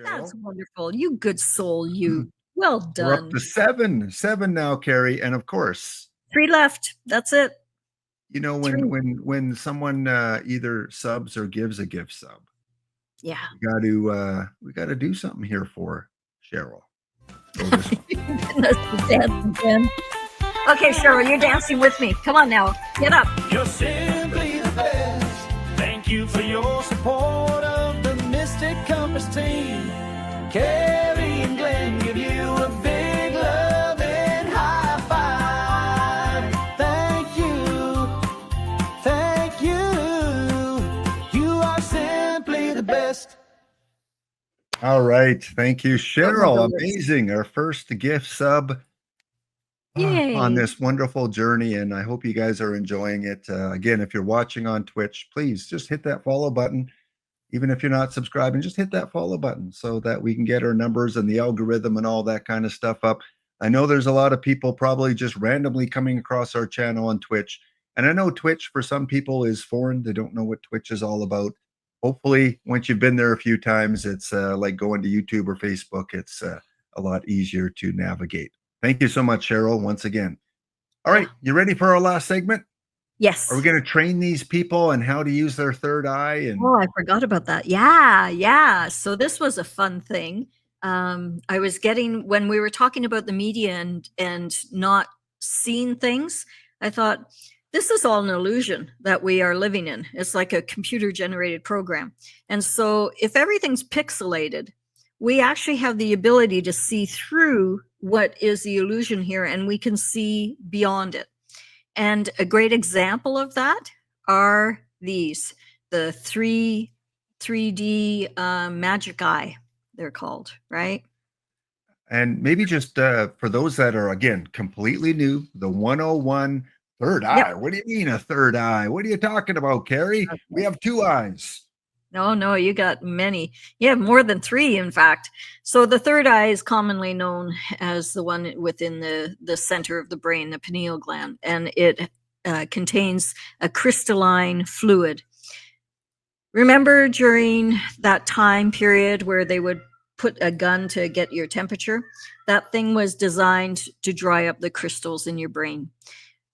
That's Cheryl. wonderful. You good soul, you. Well We're up done. to seven now, Carrie. And of course, Three left. That's it. you know, when Three. when when someone either subs or gives a gift sub, Yeah. we got to do something here for Cheryl. So this one. Goodness, the dance again. Okay, Cheryl, you're dancing with me. Come on now. Get up. You're simply the best. Thank you for your support of the Mystic Compass team. Carrie and Glenn give you a big love and high five. Thank you. Thank you. You are simply the best. All right. Thank you, Oh my Cheryl. goodness. Amazing. Our first gift sub on Yay. this wonderful journey. And I hope you guys are enjoying it. Again, if you're watching on Twitch, please just hit that follow button. Even if you're not subscribing, just hit that follow button so that we can get our numbers and the algorithm and all that kind of stuff up. I know there's a lot of people probably just randomly coming across our channel on Twitch. And I know Twitch for some people is foreign. They don't know what Twitch is all about. Hopefully, once you've been there a few times, it's like going to YouTube or Facebook. It's a lot easier to navigate. Thank you so much, Cheryl, once again. All right, you ready for our last segment? Yes. Are we going to train these people on how to use their third eye? And Oh, I forgot about that. Yeah. So this was a fun thing. I was getting when we were talking about the media and not seeing things, I thought this is all an illusion that we are living in. It's like a computer generated program. And so if everything's pixelated, we actually have the ability to see through what is the illusion here, and we can see beyond it. And a great example of that are these, the 3D magic eye, they're called, right? And maybe just for those that are, again, completely new, the 101 third eye. What do you mean a third eye? What are you talking about, Carrie? Okay. We have two eyes. No, you got many. You have more than three, in fact. So the third eye is commonly known as the one within the center of the brain, the pineal gland, and it contains a crystalline fluid. Remember during that time period where they would put a gun to get your temperature? That thing was designed to dry up the crystals in your brain.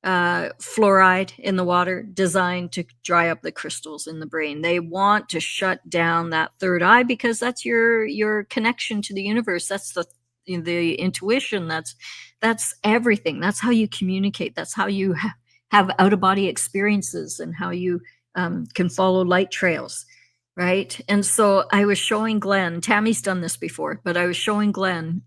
Fluoride in the water, designed to dry up the crystals in the brain. They want to shut down that third eye because that's your connection to the universe. That's the intuition. That's everything. That's how you communicate. That's how you have out-of-body experiences and how you can follow light trails, right? And so I was showing Glenn, Tammy's done this before, but I was showing Glenn,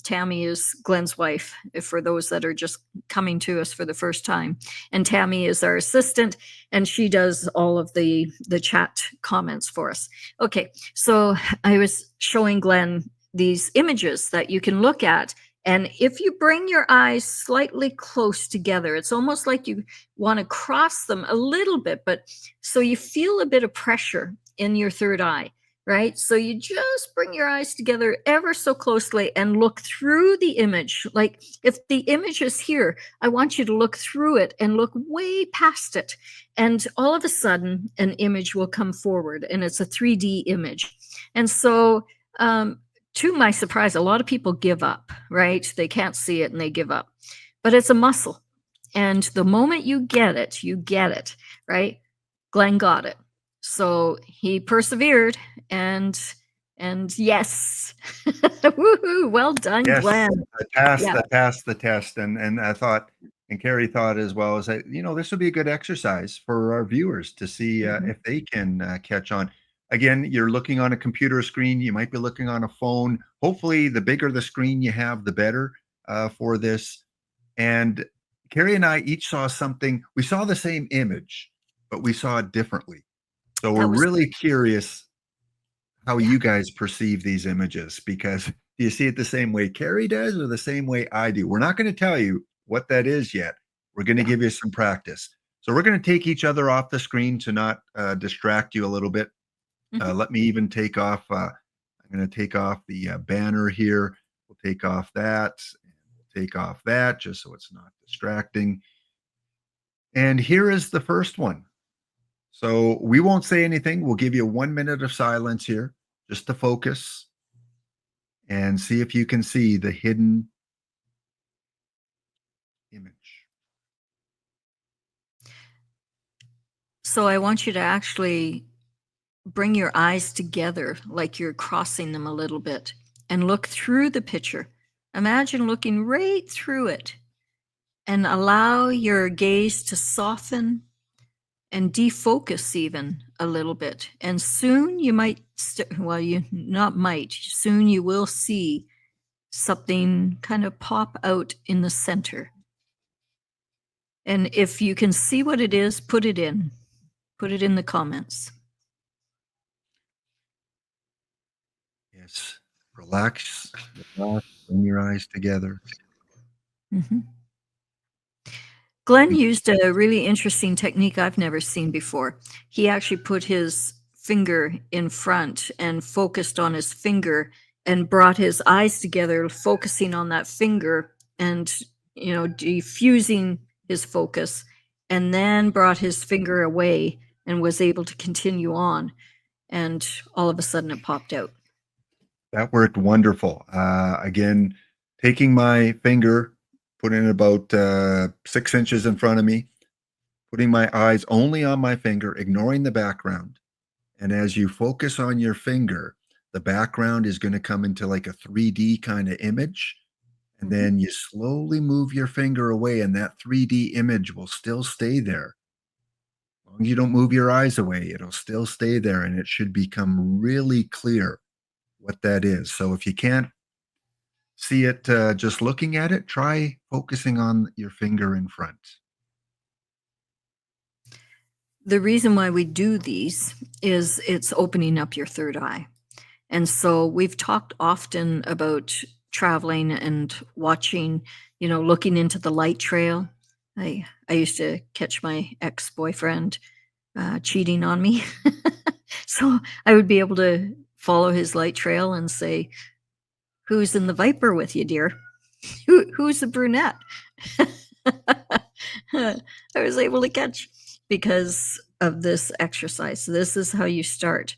Tammy is Glenn's wife, for those that are just coming to us for the first time. And Tammy is our assistant, and she does all of the chat comments for us. Okay, so I was showing Glenn these images that you can look at. And if you bring your eyes slightly close together, it's almost like you want to cross them a little bit, but so you feel a bit of pressure in your third eye, right? So you just bring your eyes together ever so closely and look through the image. Like if the image is here, I want you to look through it and look way past it. And all of a sudden, an image will come forward, and it's a 3D image. And so, to my surprise, a lot of people give up, right? They can't see it and they give up. But it's a muscle. And the moment you get it, right? Glenn got it. So he persevered, and yes. Woohoo, well done, Yes, Glenn. I passed the test. And I thought, and Carrie thought as well, is that, this would be a good exercise for our viewers to see if they can catch on. Again, you're looking on a computer screen. You might be looking on a phone. Hopefully, the bigger the screen you have, the better for this. And Carrie and I each saw something. We saw the same image, but we saw it differently. So we're really curious how you guys perceive these images, because do you see it the same way Carrie does or the same way I do? We're not going to tell you what that is yet. We're going to give you some practice. So we're going to take each other off the screen to not distract you a little bit. Let me even take off. I'm going to take off the banner here. We'll take off that. And we'll take off that just so it's not distracting. And here is the first one. So we won't say anything. We'll give you 1 minute of silence here just to focus. and see if you can see the hidden image. So I want you to actually bring your eyes together like you're crossing them a little bit and look through the picture. Imagine looking right through it and allow your gaze to soften and defocus even a little bit. And soon you might, well, you not might, soon you will see something kind of pop out in the center. And if you can see what it is, put it in the comments. Yes. Relax, bring your eyes together. Mm-hmm. Glenn used a really interesting technique I've never seen before. He actually put his finger in front and focused on his finger and brought his eyes together, focusing on that finger and, diffusing his focus, and then brought his finger away and was able to continue on. And all of a sudden it popped out. That worked wonderful. Again, taking my finger, putting it about 6 inches in front of me, putting my eyes only on my finger, ignoring the background. And as you focus on your finger, the background is going to come into like a 3D kind of image. And then you slowly move your finger away, and that 3D image will still stay there. As long as you don't move your eyes away, it'll still stay there, and it should become really clear what that is. So if you can't see it just looking at it, try focusing on your finger in front. The reason why we do these is it's opening up your third eye. And so we've talked often about traveling and watching, looking into the light trail. I used to catch my ex-boyfriend cheating on me. So I would be able to follow his light trail and say, "Who's in the Viper with you, dear? Who's the brunette?" I was able to catch because of this exercise. So this is how you start.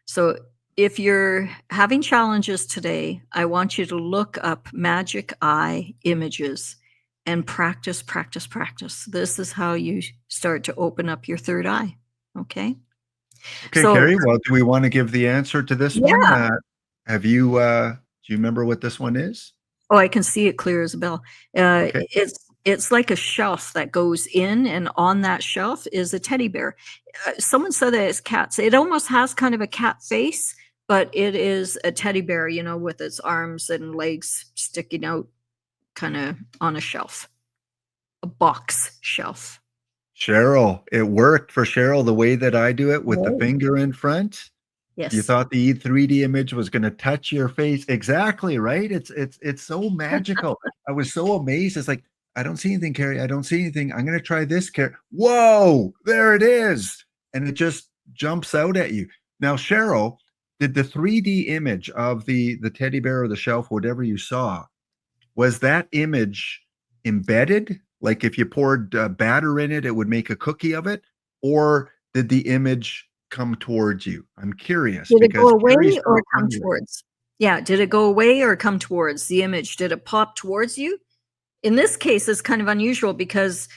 So if you're having challenges today, I want you to look up magic eye images and practice, practice, practice. This is how you start to open up your third eye. Okay. Okay, So, Carrie, well, do we want to give the answer to this one? Have you, do you remember what this one is? Oh, I can see it clear as a bell. Okay. It's like a shelf that goes in, and on that shelf is a teddy bear. Someone said that it's cats. It almost has kind of a cat face, but it is a teddy bear, with its arms and legs sticking out kind of on a shelf, a box shelf. Cheryl, it worked for Cheryl the way that I do it with the finger in front. Yes. You thought the 3D image was going to touch your face. Exactly, right? It's so magical. I was so amazed. It's like, I don't see anything, Carrie. I don't see anything. I'm going to try this, Carrie. Whoa, there it is. And it just jumps out at you. Now, Cheryl, did the 3D image of the teddy bear or the shelf, whatever you saw, was that image embedded? Like if you poured batter in it, it would make a cookie of it? Or did the image come towards you? I'm curious. Did it go away Carrie's or not come wondering. towards? Yeah, did it go away or come towards the image? Did it pop towards you? In this case, it's kind of unusual because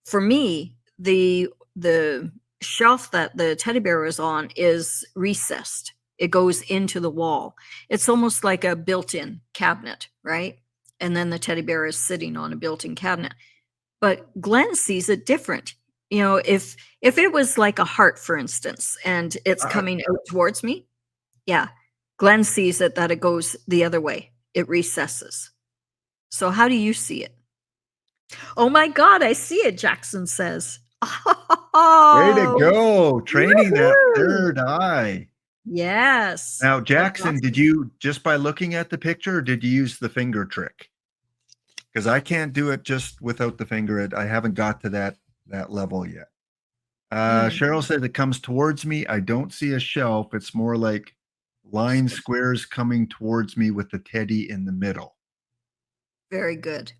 for me, the shelf that the teddy bear is on is recessed. It goes into the wall. It's almost like a built-in cabinet, right? And then the teddy bear is sitting on a built-in cabinet. But Glenn sees it different. If it was like a heart, for instance, and it's coming out towards me, yeah, Glenn sees it that it goes the other way. It recesses. So how do you see it? Oh my God, I see it, Jackson says. Way to go. Training that third eye. Yes. Now, Jackson, did you, just by looking at the picture, or did you use the finger trick? Because I can't do it just without the finger. I haven't got to that level yet. Cheryl said it comes towards me. I don't see a shelf. It's more like line squares coming towards me with the teddy in the middle. Very good.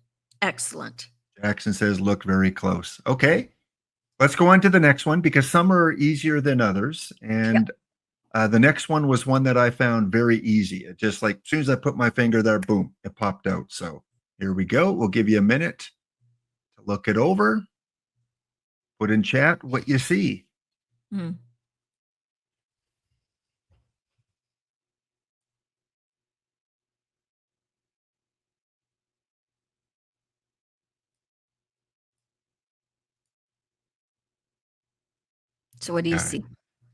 Excellent. Jackson says, look very close. Okay. Let's go on to the next one because some are easier than others. And The next one was one that I found very easy. It just like as soon as I put my finger there, boom, it popped out. So here we go. We'll give you a minute to look it over. Put in chat what you see. Mm. So what do you Yeah, see?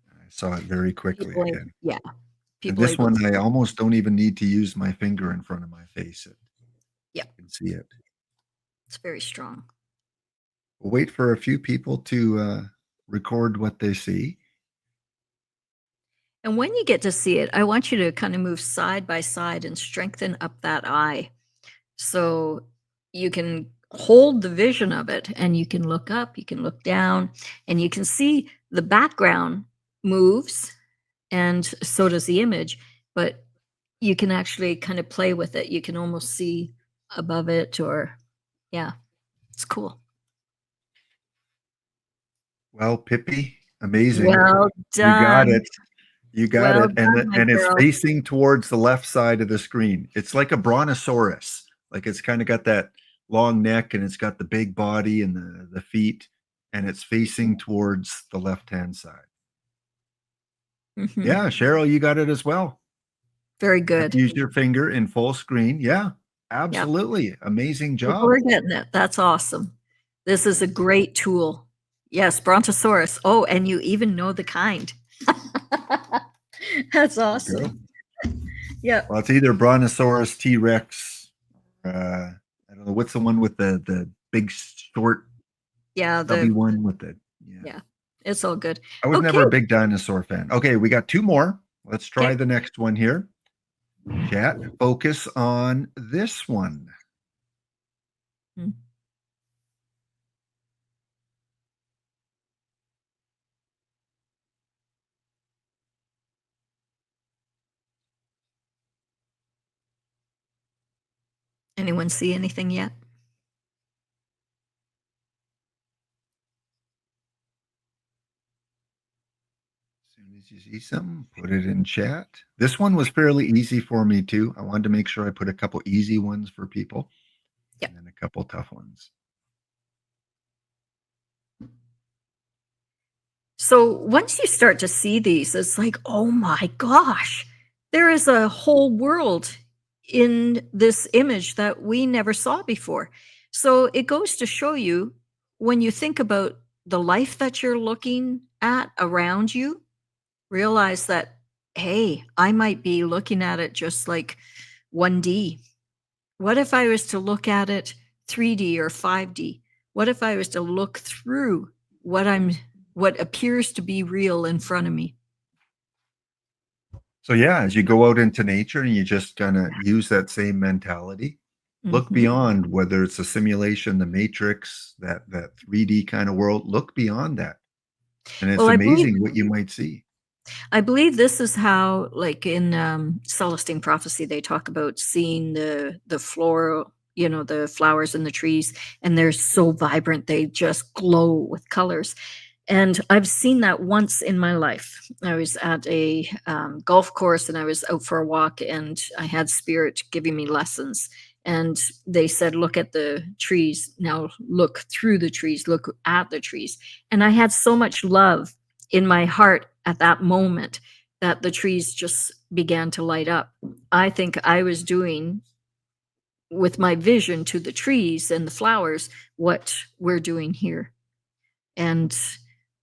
I saw it very quickly People, again. yeah, And people this able one, to I see. almost don't even need to use my finger in front of my face. Yeah, I can see it. it's very strong. We'll wait for a few people to record what they see. And when you get to see it, I want you to kind of move side by side and strengthen up that eye. So you can hold the vision of it and you can look up, you can look down, and you can see the background moves, and so does the image, but you can actually kind of play with it. You can almost see above it, or yeah, it's cool. Well, Pippi, amazing. Well You got done. it. You got Well it. And done, my and it's girl. facing towards the left side of the screen. It's like a brontosaurus. Like it's kind of got that long neck and it's got the big body and the feet, and it's facing towards the left-hand side. Mhm. Yeah, Cheryl, you got it as well. Very You have to good. use your finger in full screen. Yeah, Yep. absolutely. Amazing People job. are getting it. That's awesome. This is a great tool. Yes, Brontosaurus. Oh, and you even know the kind. That's There you go. awesome. Yep. Well, it's either brontosaurus, T-Rex, I don't know what's the one with the big short Yeah, stubby one with the yeah, it's all good. I was Okay. never a big dinosaur fan. Okay, we got two more. Let's try Okay. the next one here. Chat, focus on this one. Mm. Anyone see anything yet? As soon as you see something, put it in chat. This one was fairly easy for me too. I wanted to make sure I put a couple easy ones for people. Yep. And then a couple tough ones. So once you start to see these, it's like, oh my gosh, there is a whole world in this image that we never saw before. So it goes to show you, when you think about the life that you're looking at around you, realize that, hey, I might be looking at it just like 1D. What if I was to look at it 3D or 5D? What if I was to look through what appears to be real in front of me? So yeah, as you go out into nature and you just kind of use that same mentality, look Mhm. beyond whether it's a simulation, the matrix, that 3D kind of world, look beyond that. And it's Well, amazing what you might see. I believe this is how, like in Celestine Prophecy, they talk about seeing the floral, the flowers in the trees, and they're so vibrant, they just glow with colors. And I've seen that once in my life. I was at a golf course and I was out for a walk, and I had spirit giving me lessons. And they said, look at the trees. Now look through the trees, look at the trees. And I had so much love in my heart at that moment that the trees just began to light up. I think I was doing, with my vision to the trees and the flowers, what we're doing here. And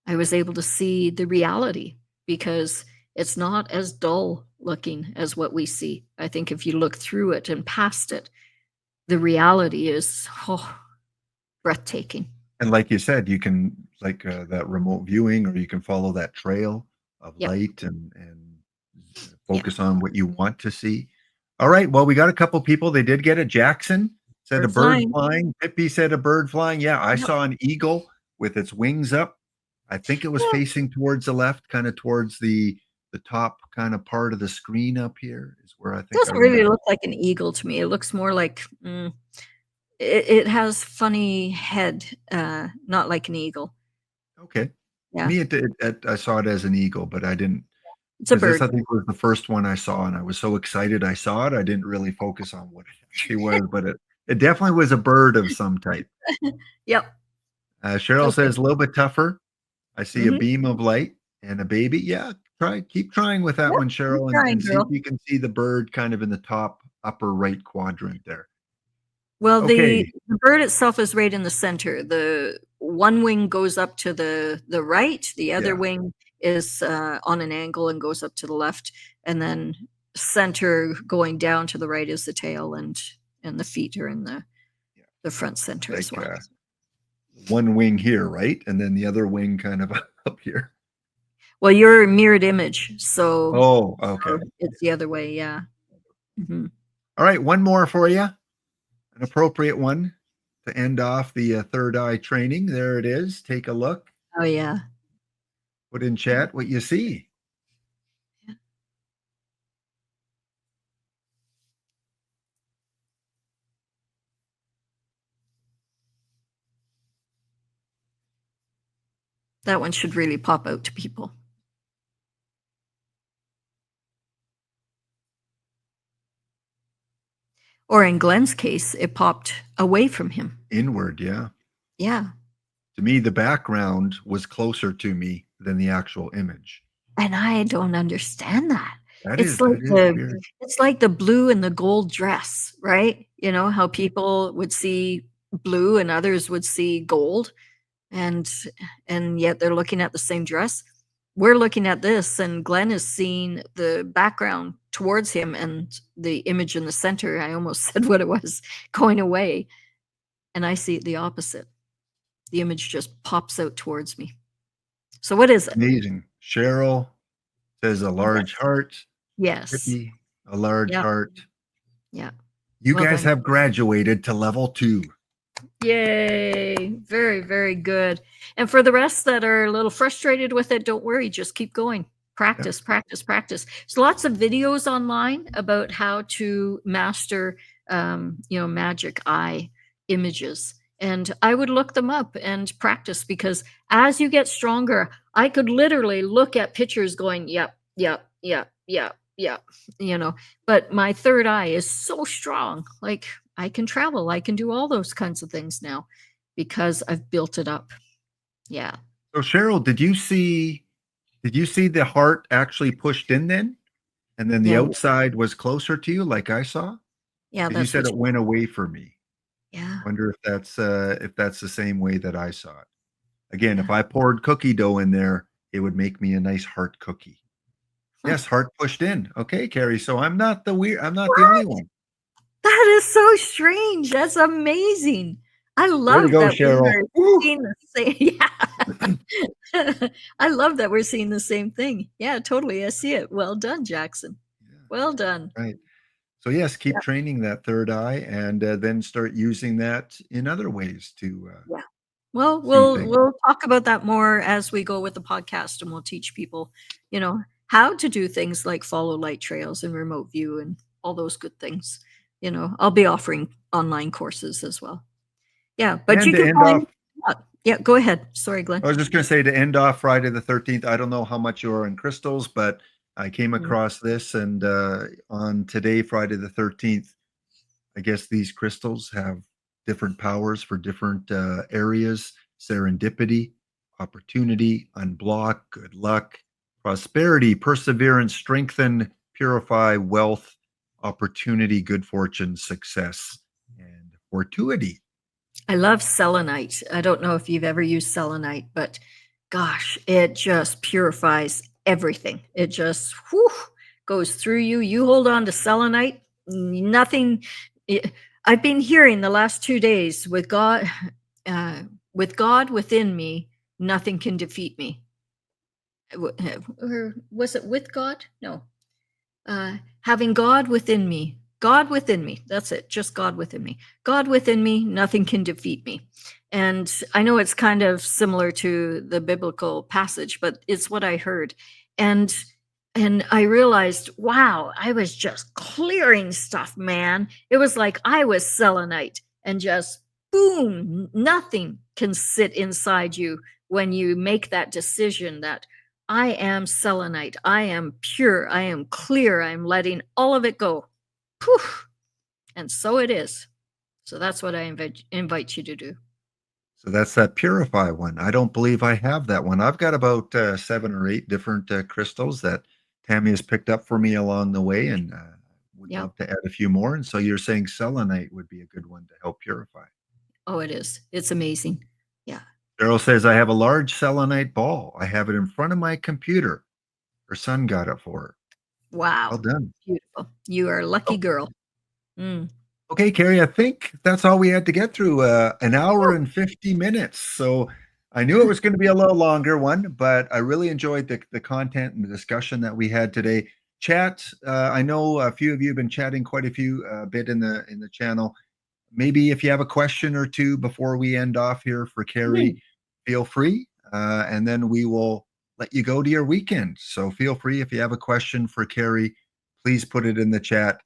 I was able to see the reality, because it's not as dull looking as what we see. I think if you look through it and past it, the reality is breathtaking. And like you said, you can like that remote viewing, or you can follow that trail of Yep. light and Yeah. focus on what you want to see. All right. Well, we got a couple people. They did get it. Jackson said a Bird bird flying. flying. Pippi said a bird flying. Yeah, I Yep. saw an eagle with its wings up. I think it was Yeah. facing towards the left, kind of towards the top kind of part of the screen up here is where I think I Doesn't really remember. look like an eagle to me. It looks more like it has funny head, not like an eagle. Okay. To Yeah. me, I saw it as an eagle, but I didn't. It's a Because this, bird. I think, was the first one I saw, and I was so excited I saw it, I didn't really focus on what it actually was, but it definitely was a bird of some type. Yep. Cheryl Okay. says, "A little bit tougher. I see a Mhm. beam of light and a baby." Yeah, keep trying with that Yep. one, Keep Cheryl, trying, and see if girl. you can see the bird kind of in the top upper right quadrant there. Well, the Okay, the bird itself is right in the center. The one wing goes up to the right, the other yeah, wing is, on an angle and goes up to the left, and then center going down to the right is the tail, and the feet are in yeah, the front center as like, well. one wing here, right? And then the other wing kind of up here. Well, you're a mirrored image, so Oh, okay. it's the other way, yeah. Mhm. All right, one more for you, an appropriate one to end off the, third eye training. There it is. Take a look. Oh, yeah. Put in chat what you see. Yeah. That one should really pop out to people. Or in Glenn's case, it popped away from him. Inward, yeah. Yeah. To me, the background was closer to me than the actual image. And I don't understand that. That It's is like that is the weird. it's like the blue and the gold dress, right? You know, how people would see blue and others would see gold, and and yet they're looking at the same dress. We're looking at this, and Glenn is seeing the background towards him and the image in the center. I almost said what it was, going away, and I see it the opposite. The image just pops out towards me. So what is it? Amazing. Cheryl says a large Yes. heart. Yes. Hippie, a large Yeah. heart. Yeah. You Well guys done. have graduated to level 2. Yay. Very, very good. And for the rest that are a little frustrated with it, don't worry. Just keep going. Practice, practice, practice. There's lots of videos online about how to master, magic eye images. And I would look them up and practice, because as you get stronger, I could literally look at pictures going, yep, yep, yep, yep, yep, but my third eye is so strong. Like, I can travel, I can do all those kinds of things now because I've built it up. Yeah. So Cheryl, did you see the heart actually pushed in then? And then the Yeah. outside was closer to you like I saw? Yeah, Because you that's said what it went away for me. yeah. Wonder if that's the same way that I saw it. Again, Yeah. if I poured cookie dough in there, it would make me a nice heart cookie. Huh. Yes, heart pushed in. Okay, Carrie. So I'm not the only What? one. That is so strange. That's amazing. I Way to love go, that we Cheryl. were Woo! seeing the same yeah. I love that we're seeing the same thing. Yeah, totally. I see it. Well done, Jackson. Yeah, Well done. right. So yes, keep Yeah. training that third eye, and then start using that in other ways to Yeah. Well, see we'll things. we'll talk about that more as we go with the podcast, and we'll teach people, how to do things like follow light trails and remote view and all those good things. I'll be offering online courses as well. Yeah, but And you to can end off, find yeah, go ahead. Sorry, Glenn. I was just going to say, to end off Friday the 13th. I don't know how much you're in crystals, but I came Mm. across this, and on today, Friday the 13th, I guess these crystals have different powers for different areas: serendipity, opportunity, unblock, good luck, prosperity, perseverance, strengthen, purify, wealth, opportunity, good fortune, success, and fortuity. I love selenite. I don't know if you've ever used selenite, but gosh, it just purifies everything. It just goes through you. You hold on to selenite, nothing. I've been hearing the last 2 days, with God within me, nothing can defeat me. Or was it with God? No. Having God within me. God within me. That's it. Just God within me. God within me, nothing can defeat me. And I know it's kind of similar to the biblical passage, but it's what I heard. And I realized, wow, I was just clearing stuff, man. It was like I was selenite, and just boom, nothing can sit inside you when you make that decision that I am selenite. I am pure. I am clear. I'm letting all of it go. Poof. And so it is. So that's what I invite you to do. So that's that purify one. I don't believe I have that one. I've got about 7 or 8 different crystals that Tammy has picked up for me along the way, and would Yeah. love to add a few more. And so you're saying selenite would be a good one to help purify. Oh, it is. It's amazing. Yeah. Cheryl says, I have a large selenite ball. I have it in front of my computer. Her son got it for her. Well Wow. done. Beautiful. You are a lucky Oh, girl. Mm. okay, Carrie, I think that's all we had to get through. An hour and 50 minutes. So I knew it was going to be a little longer one, but I really enjoyed the content and the discussion that we had today. Chat, I know a few of you have been chatting quite a few bit in the channel. Maybe if you have a question or two before we end off here for Carrie, feel free, and then we will let you go to your weekend. So feel free if you have a question for Carrie, please put it in the chat.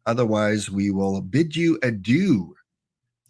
Otherwise, we will bid you adieu.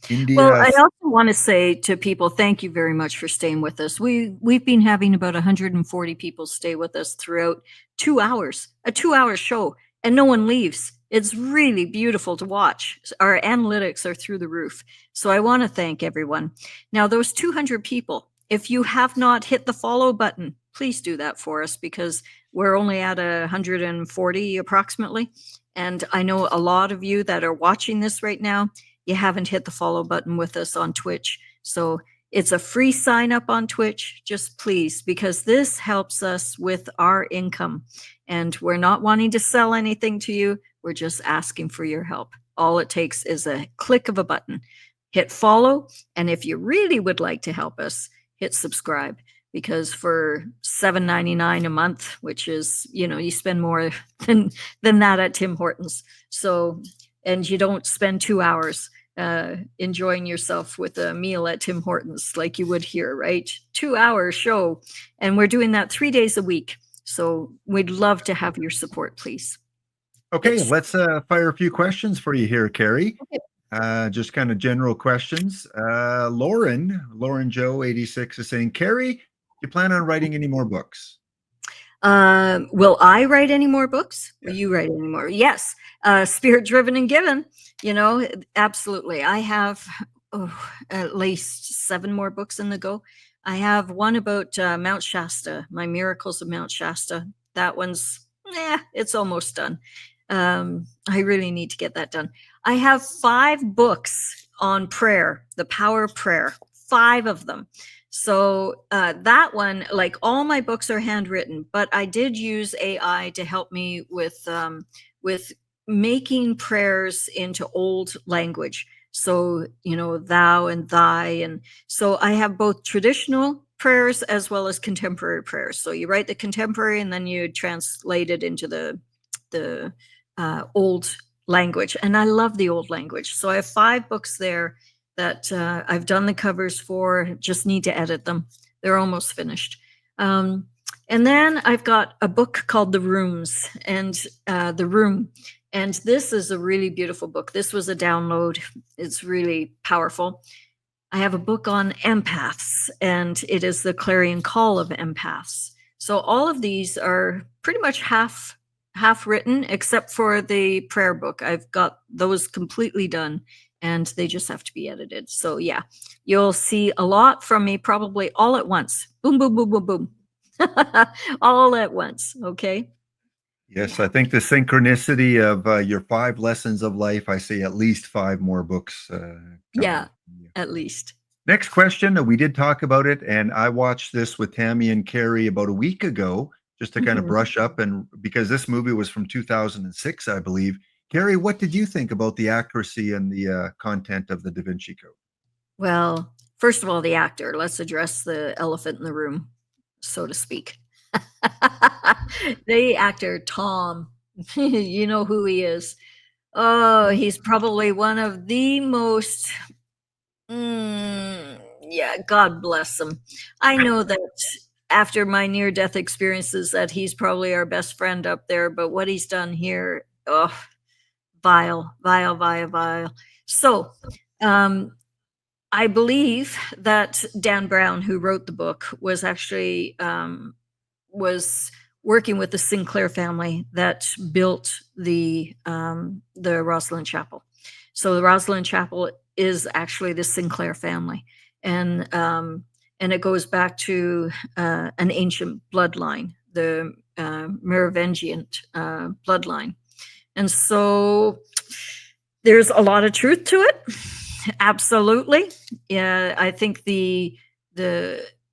Well, India, I also want to say to people, thank you very much for staying with us. We've been having about 140 people stay with us throughout 2 hours, a 2 hour show, and no one leaves. It's really beautiful to watch. Our analytics are through the roof. So I want to thank everyone. Now, those 200 people, if you have not hit the follow button, please do that for us because we're only at 140 approximately. And I know a lot of you that are watching this right now, you haven't hit the follow button with us on Twitch. So it's a free sign up on Twitch. Just please, because this helps us with our income. And we're not wanting to sell anything to you. We're just asking for your help. All it takes is a click of a button. Hit follow. And if you really would like to help us, hit subscribe. Because for $7.99 a month, which is, you spend more than that at Tim Hortons. So, and you don't spend 2 hours enjoying yourself with a meal at Tim Hortons like you would here, right? 2 hour show. And we're doing that 3 days a week. So we'd love to have your support, please. okay, let's fire a few questions for you here, Carrie. Okay. Just kind of general questions. Lauren Joe 86 is saying, Carrie, you plan on writing any more books? Will I write any more books? Yeah. Will you write any more? Yes. Spirit driven and given, absolutely. I have at least 7 more books in the go. I have one about Mount Shasta, My Miracles of Mount Shasta. That one's, it's almost done. I really need to get that done. I have 5 books on prayer, the power of prayer, 5 of them. So that one, like all my books are handwritten, but I did use AI to help me with making prayers into old language. So, thou and thy. And so I have both traditional prayers as well as contemporary prayers. So you write the contemporary and then you translate it into the old language. And I love the old language. So I have 5 books there that I've done the covers for, just need to edit them. They're almost finished. And then I've got a book called The Rooms and The Room. And this is a really beautiful book. This was a download. It's really powerful. I have a book on empaths, and it is the clarion call of empaths. So all of these are pretty much half written, except for the prayer book. I've got those completely done, and they just have to be edited. So yeah, you'll see a lot from me probably all at once. Boom, boom, boom, boom, boom. All at once, okay? Yes, I think the synchronicity of your 5 lessons of life, I see at least 5 more books. Yeah, at least. Next question. We did talk about it, and I watched this with Tammy and Carrie about a week ago, just to kind of brush up, and because this movie was from 2006, I believe. Carrie, what did you think about the accuracy and the content of the Da Vinci Code? Well, first of all, the actor. Let's address the elephant in the room, so to speak. The actor, Tom, you know who he is. Oh, he's probably one of the most, yeah, God bless him. I know that after my near-death experiences that he's probably our best friend up there, but what he's done here, oh, vile, vile, vile, vile. So, I believe that Dan Brown, who wrote the book, was actually was working with the Sinclair family that built the Rosslyn Chapel. So the Rosslyn Chapel is actually the Sinclair family, and it goes back to an ancient bloodline, the Merovingian bloodline, and so there's a lot of truth to it. Absolutely, yeah. I think the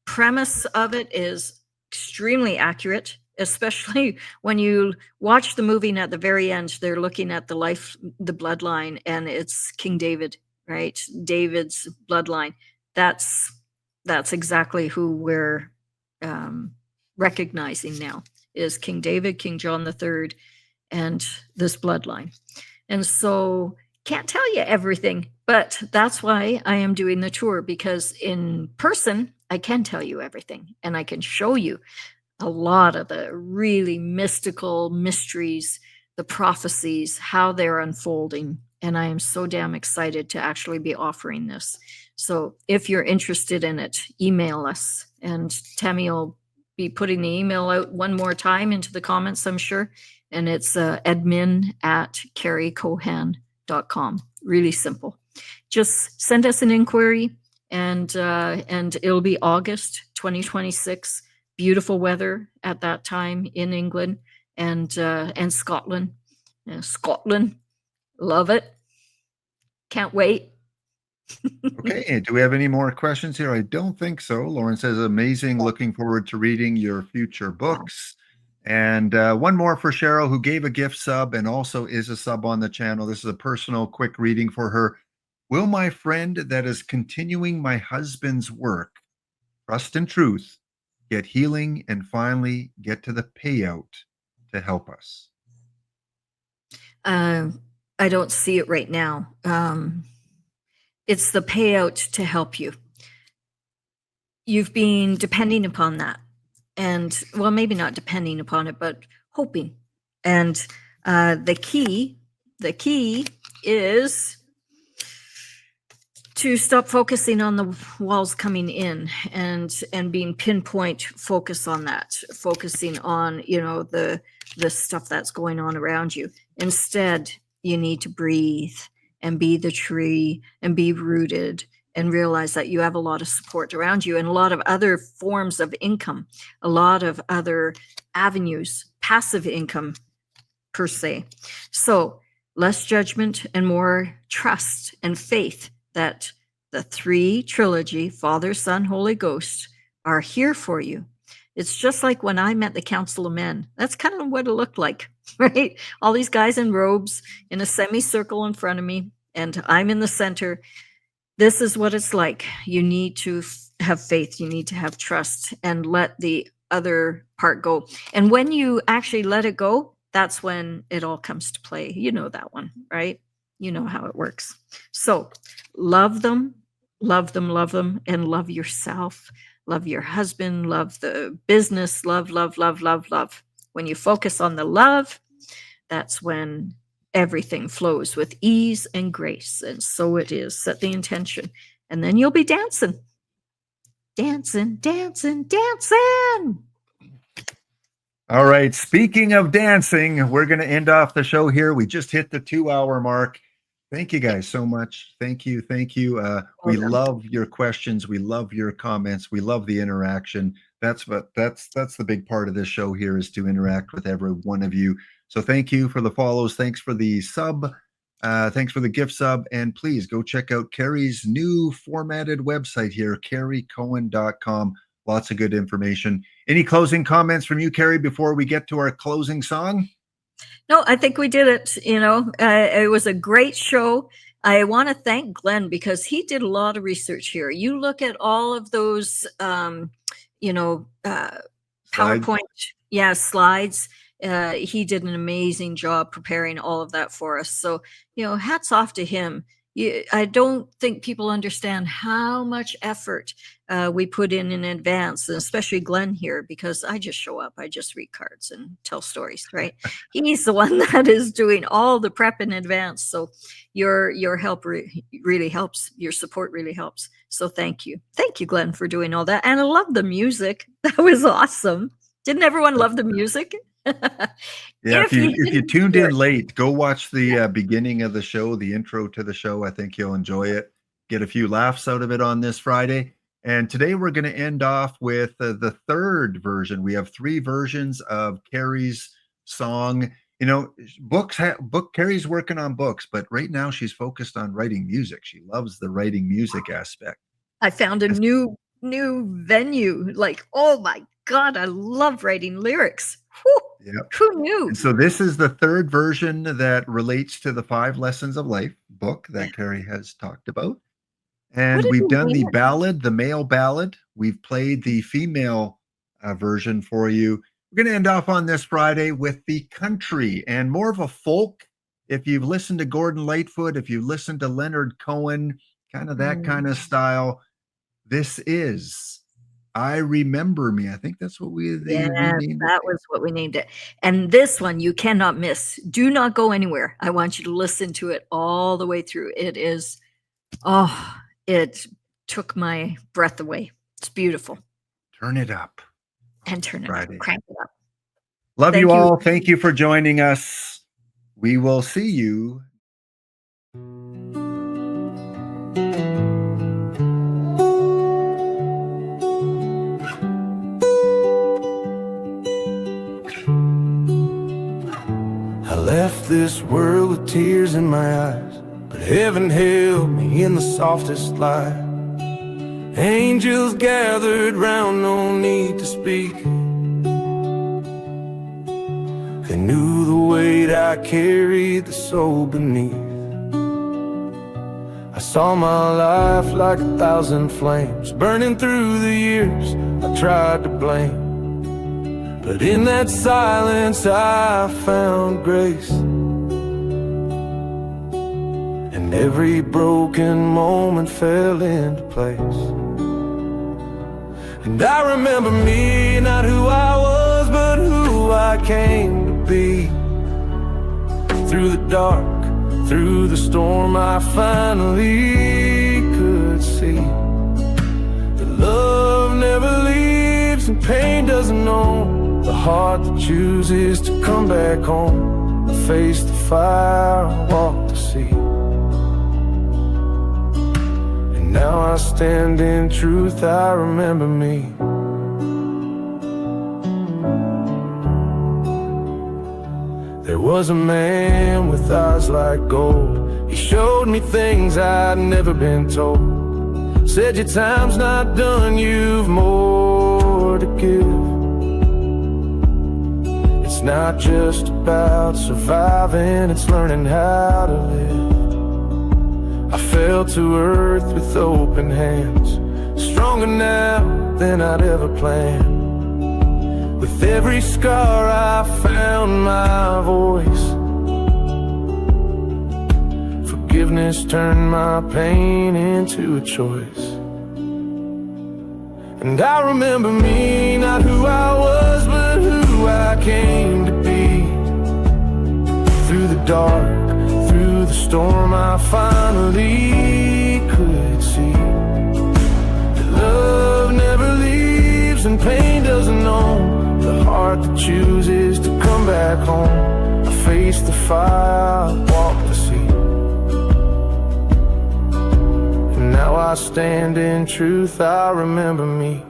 premise of it is extremely accurate, especially when you watch the movie and at the very end, they're looking at the bloodline, and it's King David, right? David's bloodline. That's exactly who we're recognizing now, is King David, King John III, and this bloodline. And so can't tell you everything, but that's why I am doing the tour, because in person, I can tell you everything, and I can show you a lot of the really mystical mysteries, the prophecies, how they're unfolding. And I am so damn excited to actually be offering this. So if you're interested in it, email us, and Tammy will be putting the email out one more time into the comments, I'm sure. And it's admin@carriecohan.com. Really simple. Just send us an inquiry, and it'll be August 2026. Beautiful weather at that time in England and Scotland. Scotland, love it. Can't wait. Okay, do we have any more questions here? I don't think so. Lauren says, amazing. Looking forward to reading your future books. And one more for Cheryl, who gave a gift sub and also is a sub on the channel. This is a personal quick reading for her. Will my friend that is continuing my husband's work, trust and truth, get healing and finally get to the payout to help us? I don't see it right now. It's the payout to help you. You've been depending upon that. And, well, maybe not depending upon it, but hoping. And the key is to stop focusing on the walls coming in and being pinpoint focus on that, focusing on, the stuff that's going on around you. Instead, you need to breathe and be the tree and be rooted and realize that you have a lot of support around you and a lot of other forms of income, a lot of other avenues, passive income per se. So less judgment and more trust and faith that the three trilogy, Father, Son, Holy Ghost, are here for you. It's just like when I met the Council of Men. That's kind of what it looked like, right? All these guys in robes in a semicircle in front of me, and I'm in the center. This is what it's like. You need to have faith. You need to have trust and let the other part go. And when you actually let it go, that's when it all comes to play. You know that one, right? You know how it works. So love them, love them, love them, and love yourself. Love your husband, love the business, love, love, love, love, love. When you focus on the love, that's when everything flows with ease and grace. And so it is. Set the intention. And then you'll be dancing. Dancing, dancing, dancing. All right. Speaking of dancing, we're going to end off the show here. We just hit the 2-hour mark. Thank you guys so much. Thank you. Thank you. We love your questions. We love your comments. We love the interaction. That's the big part of this show here, is to interact with every one of you. So thank you for the follows. Thanks for the sub. Thanks for the gift sub. And please go check out Carrie's new formatted website here, carriecohan.com. Lots of good information. Any closing comments from you, Carrie, before we get to our closing song? No, I think we did it. It was a great show. I want to thank Glenn because he did a lot of research here. You look at all of those, PowerPoint, slides. He did an amazing job preparing all of that for us. So, hats off to him. I don't think people understand how much effort we put in advance, and especially Glenn here, because I just show up, I just read cards and tell stories, right? He's the one that is doing all the prep in advance. So your help really helps. Your support really helps. So thank you. Thank you, Glenn, for doing all that. And I love the music. That was awesome. Didn't everyone love the music? Yeah, if you didn't tuned hear in it, late, go watch the beginning of the show, the intro to the show. I think you'll enjoy it. Get a few laughs out of it on this Friday. And today we're going to end off with the third version. We have three versions of Carrie's song. You know, Carrie's working on books, but right now she's focused on writing music. She loves the writing music aspect. I found a And new venue. Like, oh my God, I love writing lyrics. Whew, yeah. who knew? And so this is the third version that relates to the 5 Lessons of Life book that Carrie has talked about. What And did we've you done the name it? ballad, the male ballad. We've played the female version for you. We're going to end off on this Friday with the country and more of a folk. If you've listened to Gordon Lightfoot, if you've listened to Leonard Cohen, kind of that kind of style, this is I Remember Me. I think that's what they Yes, renamed it. that was what we named it. And this one you cannot miss. Do not go anywhere. I want you to listen to it all the way through. It is, oh, it took my breath away. It's beautiful. Turn it up. And turn it Friday. up, crank it up. Love Thank you you. all. Thank you for joining us. We will see you. I left this world with tears in my eyes, but heaven held me in the softest light. Angels gathered round, no need to speak. They knew the weight I carried, the soul beneath. I saw my life like 1,000 flames, burning through the years I tried to blame. But in that silence I found grace, and every broken moment fell into place. And I remember me, not who I was, but who I came to be. Through the dark, through the storm, I finally could see that love never leaves and pain doesn't know. The heart that chooses to come back home, face the fire, walk the sea. And now I stand in truth, I remember me. There was a man with eyes like gold. He showed me things I'd never been told. Said your time's not done, you've more to give. It's not just about surviving, it's learning how to live. I fell to earth with open hands, stronger now than I'd ever planned. With every scar I found my voice. Forgiveness turned my pain into a choice. And I remember me, not who I was, but who I came to be. Through the dark, through the storm, I finally could see that love never leaves and pain doesn't know. The heart that chooses to come back home, I face the fire, walk the sea. And now I stand in truth, I remember me.